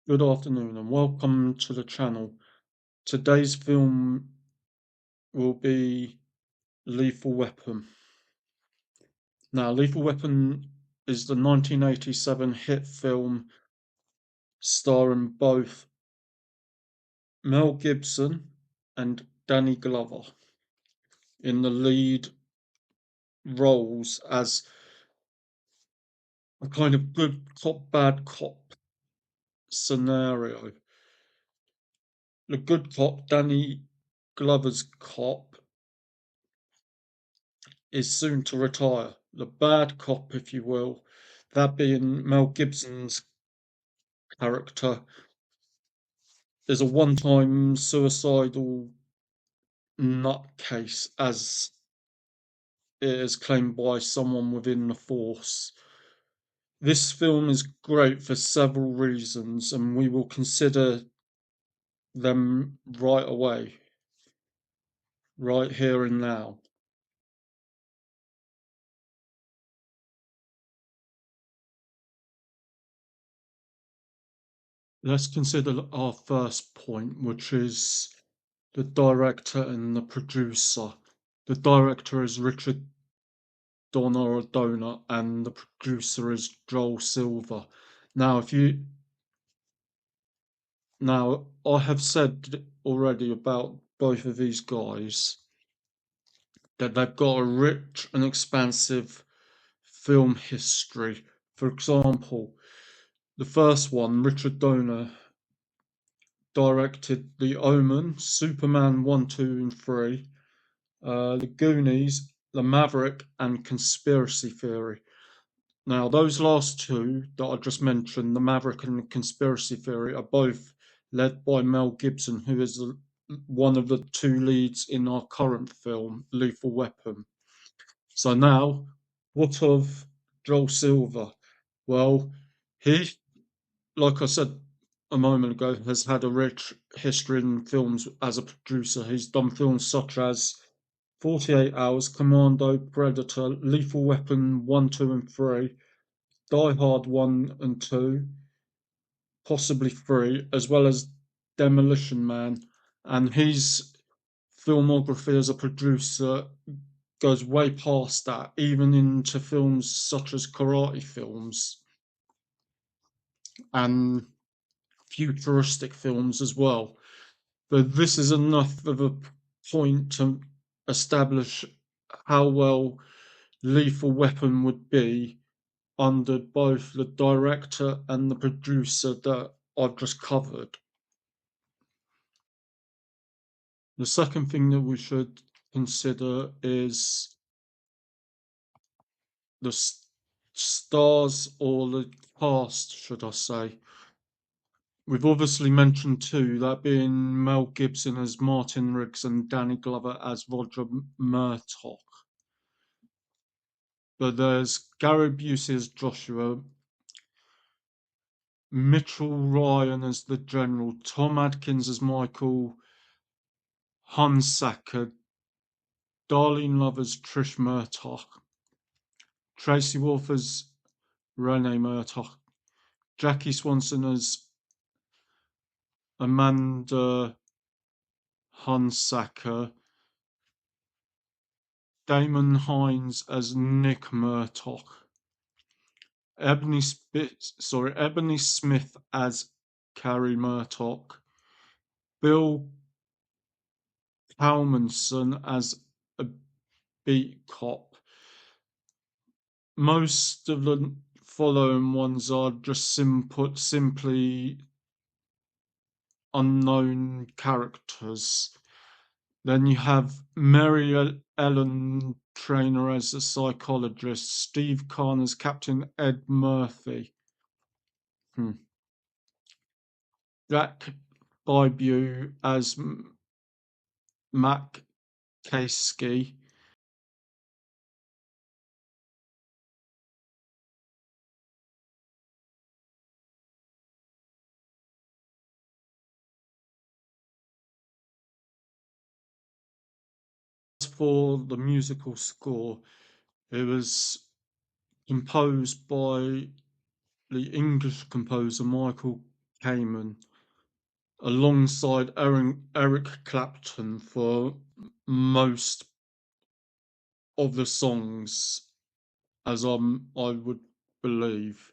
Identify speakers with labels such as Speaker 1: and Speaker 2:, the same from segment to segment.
Speaker 1: Good afternoon and welcome to the channel. Today's film will be Lethal Weapon. Now, Lethal Weapon is the 1987 hit film starring both Mel Gibson and Danny Glover in the lead roles as a kind of good cop, bad cop scenario. The good cop, Danny Glover's cop, is soon to retire. The bad cop, if you will, that being Mel Gibson's character, is a one-time suicidal nutcase, as it is claimed by someone within the force. This film is great for several reasons, and we will consider them right away, right here and now. Let's consider our first point, which is the director and the producer. The director is Richard Donner and the producer is Joel Silver. Now, if you now I have said already about both of these guys that they've got a rich and expansive film history. For example, the first one, Richard Donner, directed The Omen, Superman 1, 2, and 3, The Goonies, The Maverick, and Conspiracy Theory. Now, those last two that I just mentioned, The Maverick and the Conspiracy Theory, are both led by Mel Gibson, who is one of the two leads in our current film, Lethal Weapon. So now, what of Joel Silver? Well, he, like I said a moment ago, has had a rich history in films as a producer. He's done films such as 48 Hours, Commando, Predator, Lethal Weapon 1, 2, and 3, Die Hard 1 and 2, possibly 3, as well as Demolition Man. And his filmography as a producer goes way past that, even into films such as karate films and futuristic films as well. But this is enough of a point to establish how well Lethal Weapon would be under both the director and the producer that I've just covered. The second thing that we should consider is the stars, or the cast, should I say. We've obviously mentioned two, that being Mel Gibson as Martin Riggs and Danny Glover as Roger Murtaugh. But there's Gary Busey as Joshua, Mitchell Ryan as the General, Tom Adkins as Michael Hunsaker, Darlene Love as Trish Murtaugh, Tracy Wolf as Renee Murtaugh, Jackie Swanson as Amanda Hunsaker, Damon Hines as Nick Murtaugh, Ebony Smith as Carrie Murtaugh, Bill Palmanson as a beat cop. Most of the following ones are just simply unknown characters. Then you have Mary Ellen Trainor as a psychologist, Steve Kahn as Captain Ed Murphy, Jack Bybew as Mac Kasky, for the musical score, it was composed by the English composer Michael Kamen alongside Eric Clapton for most of the songs, as I would believe.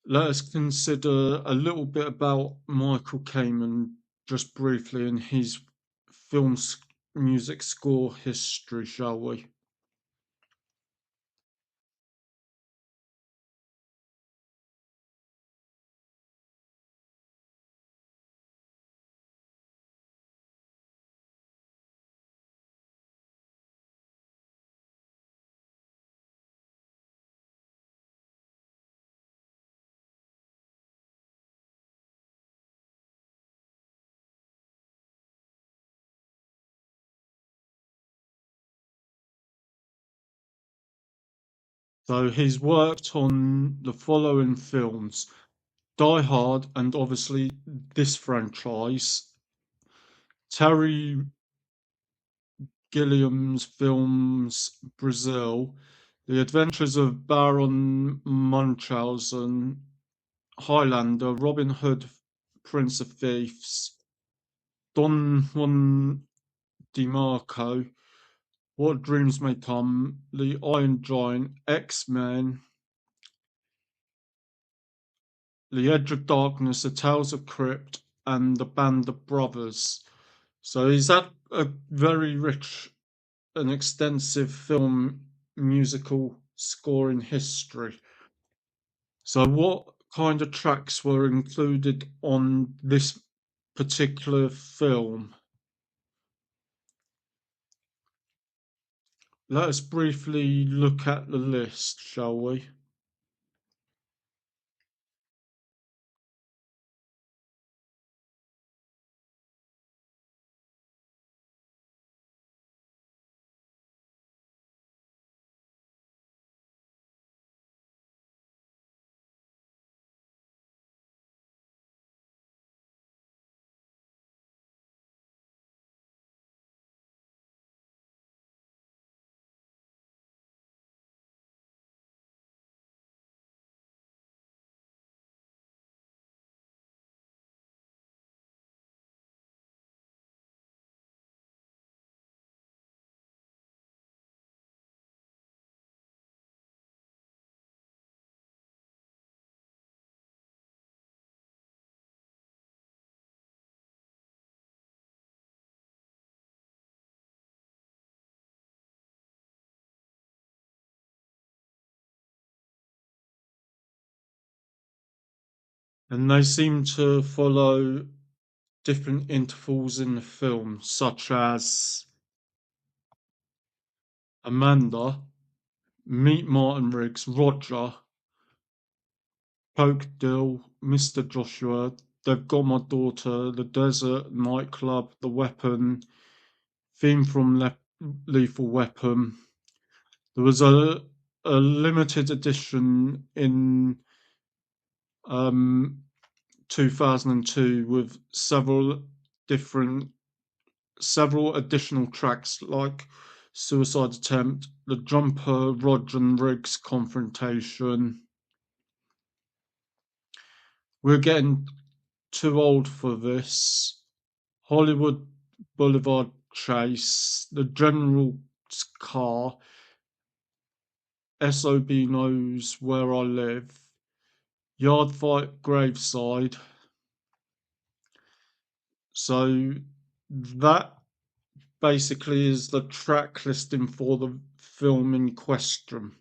Speaker 1: Let us consider a little bit about Michael Kamen just briefly in his film music score history, shall we? So he's worked on the following films: Die Hard, and obviously this franchise, Terry Gilliam's films Brazil, The Adventures of Baron Munchausen, Highlander, Robin Hood, Prince of Thieves, Don Juan DeMarco, What Dreams May Come, The Iron Giant, X-Men, The Edge of Darkness, The Tales of Crypt, and The Band of Brothers. So he's had a very rich and extensive film musical scoring history. So what kind of tracks were included on this particular film? Let us briefly look at the list, shall we? And they seem to follow different intervals in the film, such as Amanda, Meet Martin Riggs, Roger, Coke Dill, Mr. Joshua, They've Got My Daughter, The Desert, Nightclub, The Weapon, theme from Lethal Weapon. There was a limited edition in 2002 with different several additional tracks like Suicide Attempt, The Jumper, Rod and Riggs confrontation. We're getting too old for this. Hollywood Boulevard Chase, The General's Car, SOB Knows Where I Live, Yard Fight Graveside. So that basically is the track listing for the film in question.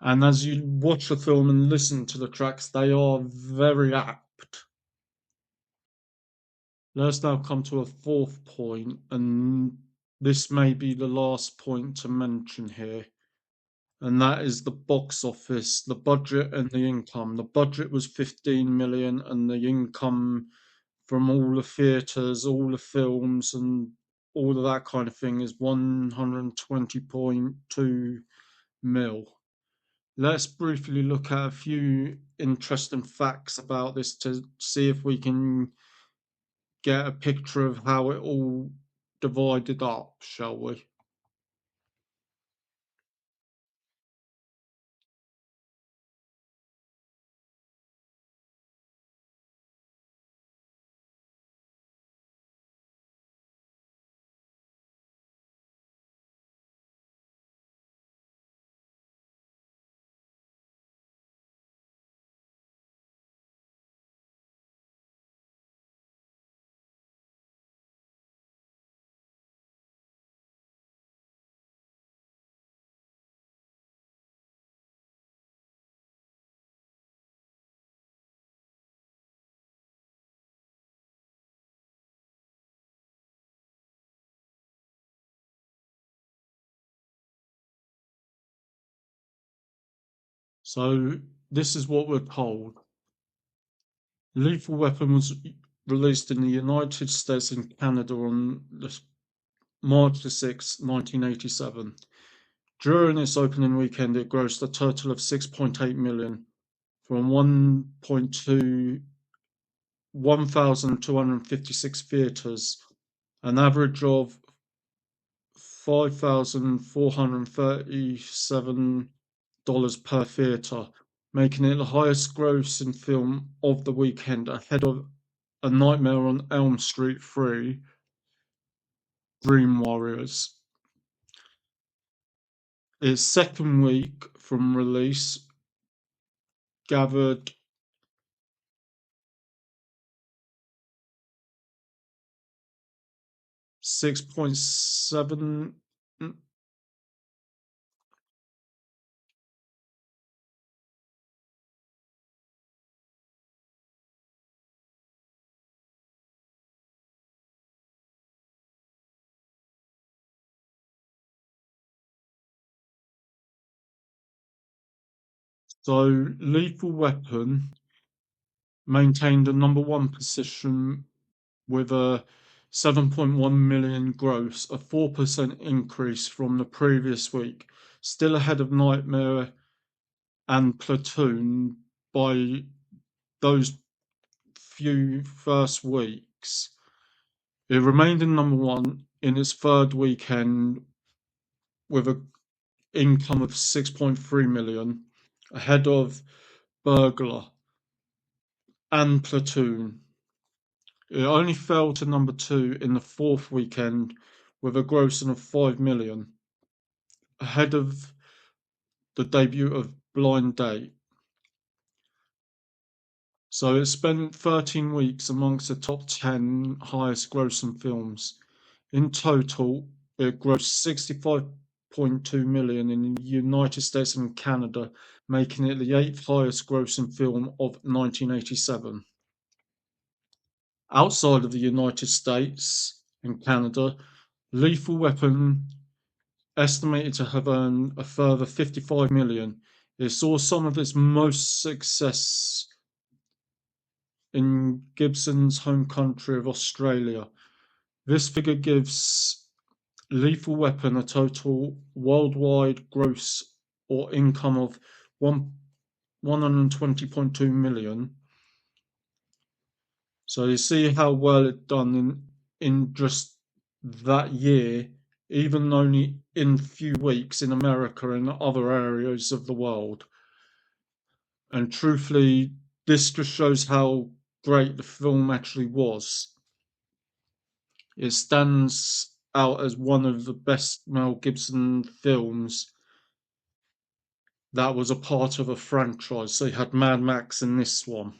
Speaker 1: And as you watch the film and listen to the tracks, they are very apt. Let's now come to a fourth point, and this may be the last point to mention here, and that is the box office, the budget, and the income. The budget was 15 million, and the income from all the theatres, all the films, and all of that kind of thing is 120.2 mil. Let's briefly look at a few interesting facts about this to see if we can get a picture of how it all divided up, shall we? So this is what we're told. Lethal Weapon was released in the United States and Canada on March the 6th, 1987. During its opening weekend, it grossed a total of 6.8 million from 1,256 theatres, an average of $5,437 per theatre, making it the highest grossing film of the weekend, ahead of A Nightmare on Elm Street 3, Dream Warriors. Its second week from release gathered 6.7. So Lethal Weapon maintained a number one position with a 7.1 million gross, a 4% increase from the previous week, still ahead of Nightmare and Platoon by those few first weeks. It remained in number one in its third weekend with an income of 6.3 million, ahead of Burglar and Platoon. It only fell to number two in the fourth weekend with a grossing of 5 million, ahead of the debut of Blind Date. So it spent 13 weeks amongst the top 10 highest grossing films. In total, it grossed 65.2 million in the United States and Canada, making it the eighth highest grossing film of 1987. Outside of the United States and Canada, Lethal Weapon, estimated to have earned a further 55 million. It saw some of its most success in Gibson's home country of Australia. This figure gives Lethal Weapon a total worldwide gross or income of 120.2 million. So you see how well it done in just that year, even only in few weeks in America and other areas of the world. And truthfully, this just shows how great the film actually was. It stands out as one of the best Mel Gibson films that was a part of a franchise. So you had Mad Max in this one.